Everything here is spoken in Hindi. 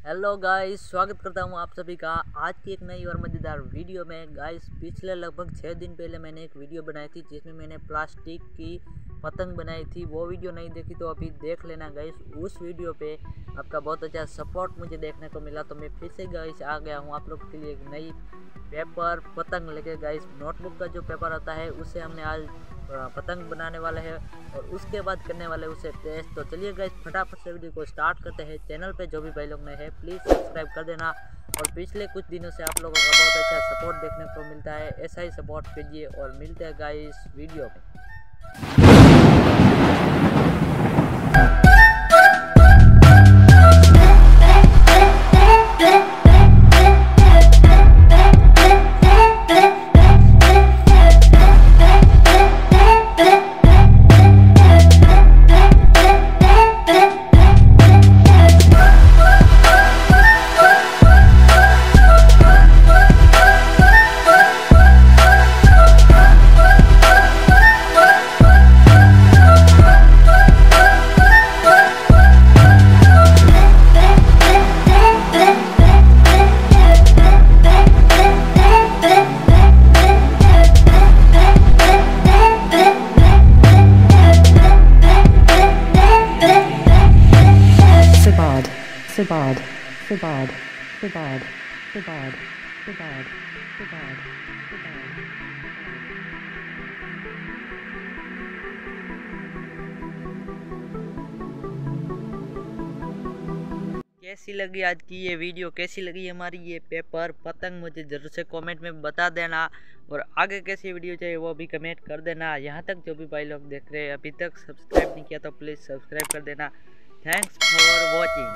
हेलो गाइस, स्वागत करता हूं आप सभी का आज की एक नई और मज़ेदार वीडियो में। गाइस, पिछले लगभग 6 दिन पहले मैंने एक वीडियो बनाई थी जिसमें मैंने प्लास्टिक की पतंग बनाई थी। वो वीडियो नहीं देखी तो अभी देख लेना गाइस। उस वीडियो पे आपका बहुत अच्छा सपोर्ट मुझे देखने को मिला, तो मैं फिर से गाइस आ गया हूँ आप लोग के लिए एक नई पेपर पतंग लेके। गाइस, नोटबुक का जो पेपर होता है उससे हमने आज पतंग बनाने वाला है और उसके बाद करने वाले उसे टेस्ट। तो चलिए गाइस, फटाफट से वीडियो को स्टार्ट करते हैं। चैनल पे जो भी भाई लोग नए हैं प्लीज़ सब्सक्राइब कर देना। और पिछले कुछ दिनों से आप लोगों का बहुत अच्छा सपोर्ट देखने को मिलता है, ऐसा ही सपोर्ट कीजिए और मिलते हैं गाइस वीडियो में। Sabad. कैसी लगी आज की ये वीडियो, कैसी लगी हमारी ये पेपर पतंग, मुझे ज़रूर से कमेंट में बता देना। और आगे कैसी वीडियो चाहिए वो भी कमेंट कर देना। यहाँ तक जो भी भाई लोग देख रहे हैं अभी तक सब्सक्राइब नहीं किया तो प्लीज़ सब्सक्राइब कर देना। Thanks for watching.